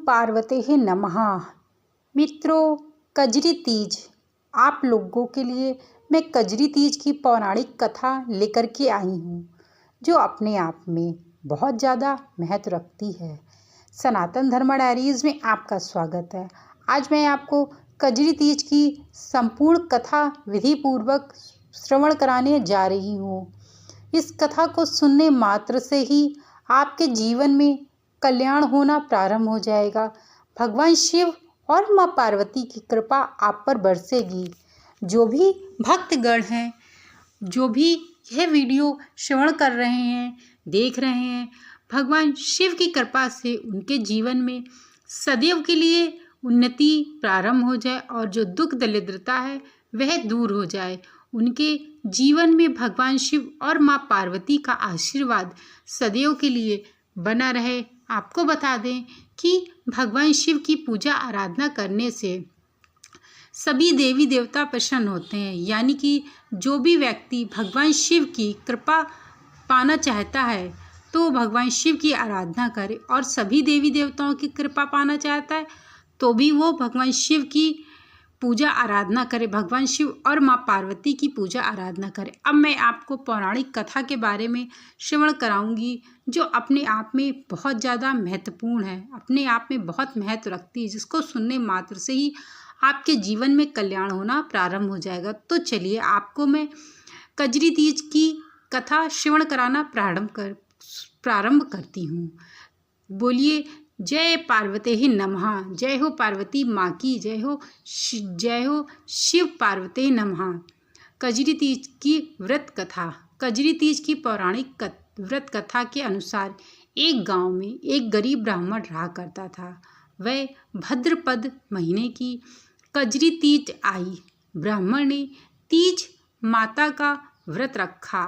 पार्वते नमः। मित्रों, कजरी तीज आप लोगों के लिए मैं कजरी तीज की पौराणिक कथा लेकर के आई हूँ, जो अपने आप में बहुत ज़्यादा महत्व रखती है। सनातन धर्म डायरीज में आपका स्वागत है। आज मैं आपको कजरी तीज की संपूर्ण कथा विधि पूर्वक श्रवण कराने जा रही हूँ। इस कथा को सुनने मात्र से ही आपके जीवन में कल्याण होना प्रारंभ हो जाएगा। भगवान शिव और माँ पार्वती की कृपा आप पर बरसेगी। जो भी भक्तगण हैं, जो भी यह वीडियो श्रवण कर रहे हैं, देख रहे हैं, भगवान शिव की कृपा से उनके जीवन में सदैव के लिए उन्नति प्रारंभ हो जाए और जो दुख दरिद्रता है वह दूर हो जाए। उनके जीवन में भगवान शिव और माँ पार्वती का आशीर्वाद सदैव के लिए बना रहे। आपको बता दें कि भगवान शिव की पूजा आराधना करने से सभी देवी देवता प्रसन्न होते हैं। यानी कि जो भी व्यक्ति भगवान शिव की कृपा पाना चाहता है तो भगवान शिव की आराधना करे, और सभी देवी देवताओं की कृपा पाना चाहता है तो भी वो भगवान शिव की पूजा आराधना करे, भगवान शिव और माँ पार्वती की पूजा आराधना करे। अब मैं आपको पौराणिक कथा के बारे में श्रवण कराऊंगी, जो अपने आप में बहुत ज़्यादा महत्वपूर्ण है, अपने आप में बहुत महत्व रखती है, जिसको सुनने मात्र से ही आपके जीवन में कल्याण होना प्रारंभ हो जाएगा। तो चलिए आपको मैं कजरी तीज की कथा श्रवण कराना प्रारंभ करती हूँ। बोलिए जय पार्वते ही नमः। जय हो पार्वती माँ की, जय हो शिव पार्वते नमः। कजरी तीज की व्रत कथा। कजरी तीज की पौराणिक व्रत कथा के अनुसार एक गांव में एक गरीब ब्राह्मण रहा करता था। वह भद्रपद महीने की कजरी तीज आई। ब्राह्मण ने तीज माता का व्रत रखा।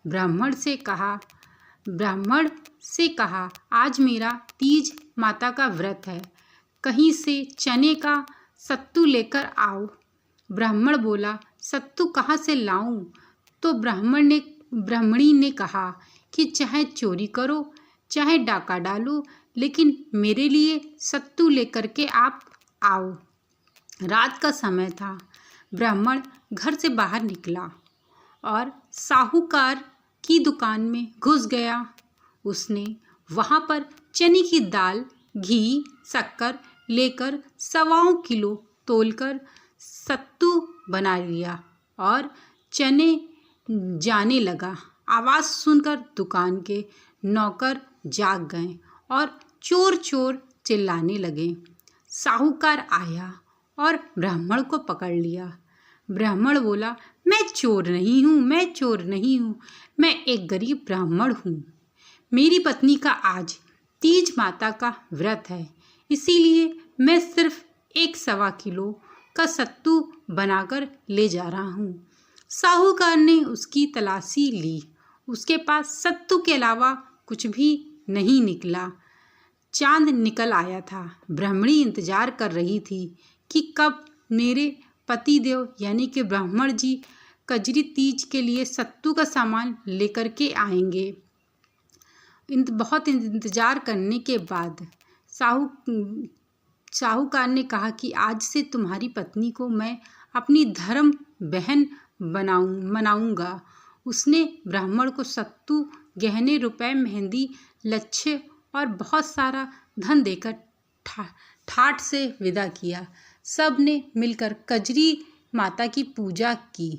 ब्राह्मण से कहा आज मेरा तीज माता का व्रत है, कहीं से चने का सत्तू लेकर आओ। ब्राह्मण बोला सत्तू कहाँ से लाऊं? तो ब्राह्मणी ने कहा कि चाहे चोरी करो चाहे डाका डालो, लेकिन मेरे लिए सत्तू लेकर के आप आओ। रात का समय था। ब्राह्मण घर से बाहर निकला और साहूकार की दुकान में घुस गया। उसने वहाँ पर चने की दाल, घी, शक्कर लेकर 1.25 किलो तोलकर सत्तू बना लिया और चने जाने लगा। आवाज़ सुनकर दुकान के नौकर जाग गए और चोर चोर चिल्लाने लगे। साहूकार आया और ब्राह्मण को पकड़ लिया। ब्राह्मण बोला मैं चोर नहीं हूँ, मैं एक गरीब ब्राह्मण हूँ। मेरी पत्नी का आज तीज माता का व्रत है, इसीलिए मैं सिर्फ 1.25 किलो का सत्तू बनाकर ले जा रहा हूँ। साहूकार ने उसकी तलाशी ली। उसके पास सत्तू के अलावा कुछ भी नहीं निकला। चांद निकल आया था। ब्राह्मणी इंतजार कर रही थी कि कब मेरे पतिदेव यानी कि ब्राह्मण जी कजरी तीज के लिए सत्तू का सामान लेकर के आएंगे। बहुत इंतजार करने के बाद साहूकार ने कहा कि आज से तुम्हारी पत्नी को मैं अपनी धर्म बहन मनाऊंगा। उसने ब्राह्मण को सत्तू, गहने, रुपए, मेहंदी, लच्छे और बहुत सारा धन देकर ठाठ से विदा किया। सब ने मिलकर कजरी माता की पूजा की।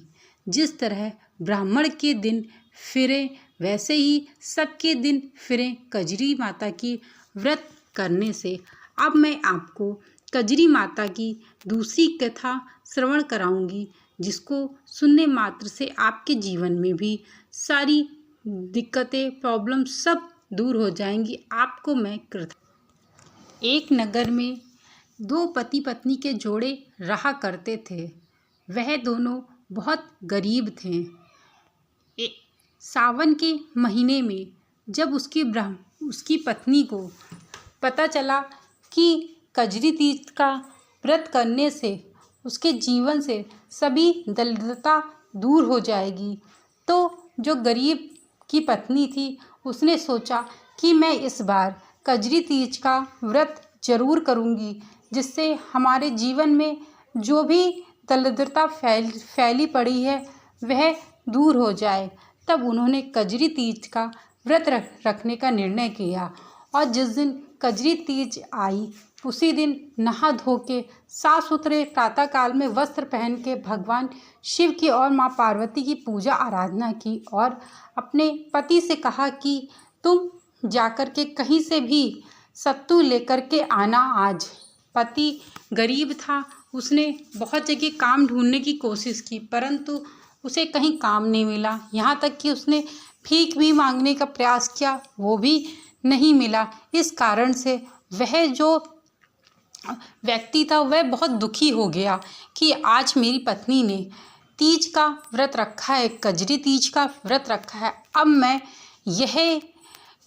जिस तरह ब्राह्मण के दिन फिरे वैसे ही सबके दिन फिरे कजरी माता की व्रत करने से। अब मैं आपको कजरी माता की दूसरी कथा श्रवण कराऊंगी, जिसको सुनने मात्र से आपके जीवन में भी सारी दिक्कतें, प्रॉब्लम सब दूर हो जाएंगी। आपको मैं एक नगर में 2 पति पत्नी के जोड़े रहा करते थे। वह दोनों बहुत गरीब थे। सावन के महीने में जब उसकी पत्नी को पता चला कि कजरी तीज का व्रत करने से उसके जीवन से सभी दरिद्रता दूर हो जाएगी, तो जो गरीब की पत्नी थी उसने सोचा कि मैं इस बार कजरी तीज का व्रत ज़रूर करूँगी, जिससे हमारे जीवन में जो भी दरिद्रता फैली पड़ी है वह दूर हो जाए। तब उन्होंने कजरी तीज का व्रत रखने का निर्णय किया और जिस दिन कजरी तीज आई उसी दिन नहा धो के साफ सुथरे प्रातःकाल में वस्त्र पहन के भगवान शिव की और माँ पार्वती की पूजा आराधना की और अपने पति से कहा कि तुम जाकर के कहीं से भी सत्तू लेकर के आना आज। पति गरीब था, उसने बहुत जगह काम ढूंढने की कोशिश की परंतु उसे कहीं काम नहीं मिला। यहाँ तक कि उसने भीख भी मांगने का प्रयास किया, वो भी नहीं मिला। इस कारण से वह जो व्यक्ति था वह बहुत दुखी हो गया कि आज मेरी पत्नी ने तीज का व्रत रखा है, कजरी तीज का व्रत रखा है, अब मैं यह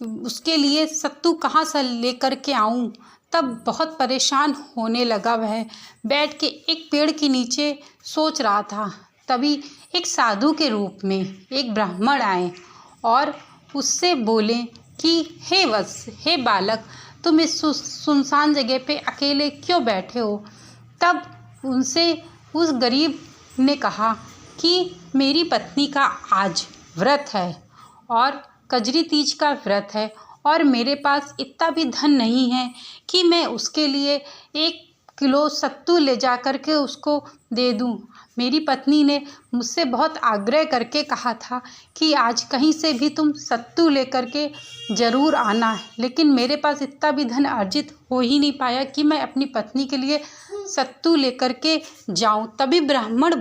उसके लिए सत्तू कहाँ से लेकर के आऊँ। तब बहुत परेशान होने लगा। वह बैठ के एक पेड़ के नीचे सोच रहा था। तभी एक साधु के रूप में एक ब्राह्मण आए और उससे बोले कि हे वत्स, हे बालक, तुम इस सुनसान जगह पे अकेले क्यों बैठे हो। तब उनसे उस गरीब ने कहा कि मेरी पत्नी का आज व्रत है और कजरी तीज का व्रत है और मेरे पास इतना भी धन नहीं है कि मैं उसके लिए 1 किलो सत्तू ले जा कर के उसको दे दूं। मेरी पत्नी ने मुझसे बहुत आग्रह करके कहा था कि आज कहीं से भी तुम सत्तू लेकर के ज़रूर आना, लेकिन मेरे पास इतना भी धन अर्जित हो ही नहीं पाया कि मैं अपनी पत्नी के लिए सत्तू लेकर के जाऊं। तब ब्राह्मण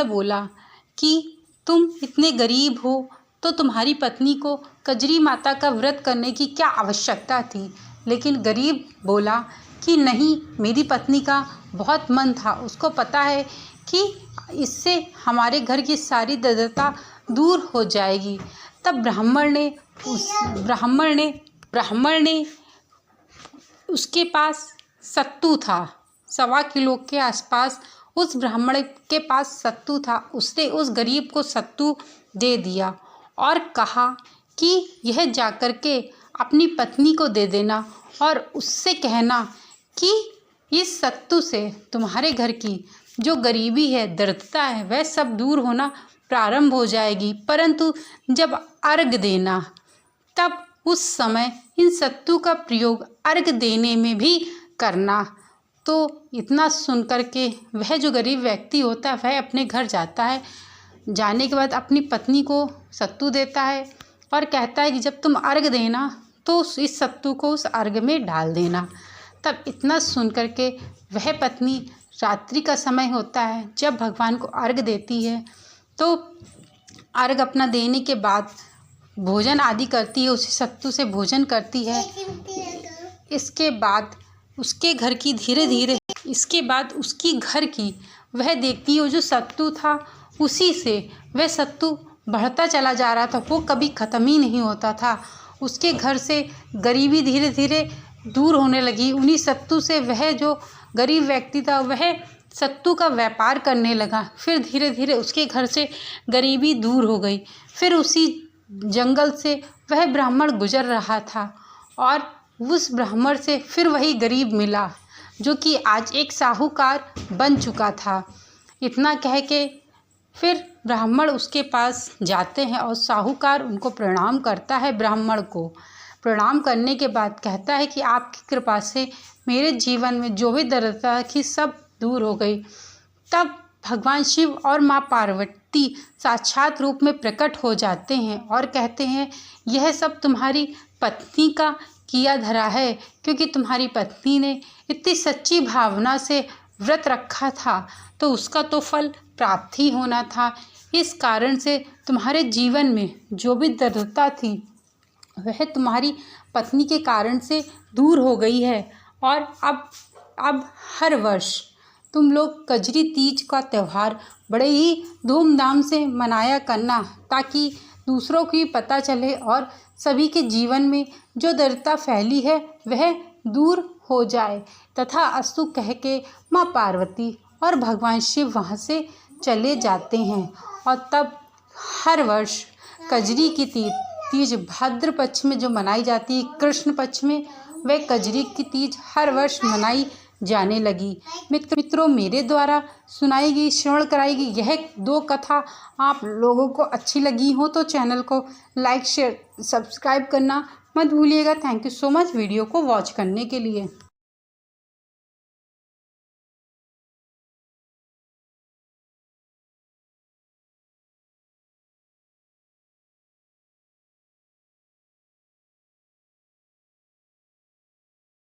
बोला कि तुम इतने गरीब हो तो तुम्हारी पत्नी को कजरी माता का व्रत करने की क्या आवश्यकता थी। लेकिन गरीब बोला कि नहीं, मेरी पत्नी का बहुत मन था, उसको पता है कि इससे हमारे घर की सारी दरिद्रता दूर हो जाएगी। तब ब्राह्मण ने उसके पास सत्तू था, 1.25 किलो के आसपास उस ब्राह्मण के पास सत्तू था। उसने उस गरीब को सत्तू दे दिया और कहा कि यह जाकर के अपनी पत्नी को दे देना और उससे कहना कि इस सत्तू से तुम्हारे घर की जो गरीबी है, दरिद्रता है, वह सब दूर होना प्रारंभ हो जाएगी। परंतु जब अर्घ देना तब उस समय इन सत्तू का प्रयोग अर्घ देने में भी करना। तो इतना सुन कर के वह जो गरीब व्यक्ति होता है वह अपने घर जाता है। जाने के बाद अपनी पत्नी को सत्तू देता है और कहता है कि जब तुम अर्घ देना तो इस सत्तू को उस अर्घ में डाल देना। तब इतना सुन कर के वह पत्नी, रात्रि का समय होता है जब भगवान को अर्घ देती है, तो अर्घ अपना देने के बाद भोजन आदि करती है, उसी सत्तू से भोजन करती है। इसके बाद उसके घर की वह देखती है जो सत्तू था उसी से वह सत्तू बढ़ता चला जा रहा था, वो कभी ख़त्म ही नहीं होता था। उसके घर से गरीबी धीरे धीरे दूर होने लगी। उन्हीं सत्तू से वह जो गरीब व्यक्ति था वह सत्तू का व्यापार करने लगा। फिर धीरे धीरे उसके घर से गरीबी दूर हो गई। फिर उसी जंगल से वह ब्राह्मण गुजर रहा था और उस ब्राह्मण से फिर वही गरीब मिला जो कि आज एक साहूकार बन चुका था। इतना कह के फिर ब्राह्मण उसके पास जाते हैं और साहूकार उनको प्रणाम करता है। ब्राह्मण को प्रणाम करने के बाद कहता है कि आपकी कृपा से मेरे जीवन में जो भी दरिद्रता थी सब दूर हो गई। तब भगवान शिव और माँ पार्वती साक्षात रूप में प्रकट हो जाते हैं और कहते हैं यह सब तुम्हारी पत्नी का किया धरा है, क्योंकि तुम्हारी पत्नी ने इतनी सच्ची भावना से व्रत रखा था तो उसका तो फल प्राप्त ही होना था। इस कारण से तुम्हारे जीवन में जो भी दरिद्रता थी वह तुम्हारी पत्नी के कारण से दूर हो गई है। और अब हर वर्ष तुम लोग कजरी तीज का त्यौहार बड़े ही धूमधाम से मनाया करना, ताकि दूसरों को भी पता चले और सभी के जीवन में जो दरिद्रता फैली है वह दूर हो जाए। तथा अस्तु कह के माँ पार्वती और भगवान शिव वहाँ से चले जाते हैं। और तब हर वर्ष कजरी की तीज भाद्र पक्ष में जो मनाई जाती है, कृष्ण पक्ष में, वह कजरी की तीज हर वर्ष मनाई जाने लगी। मित्रों, मेरे द्वारा सुनाई गई, श्रवण कराई गई यह 2 कथा आप लोगों को अच्छी लगी हो तो चैनल को लाइक, शेयर, सब्सक्राइब करना मत भूलिएगा। Thank you so much video को वॉच करने के लिए।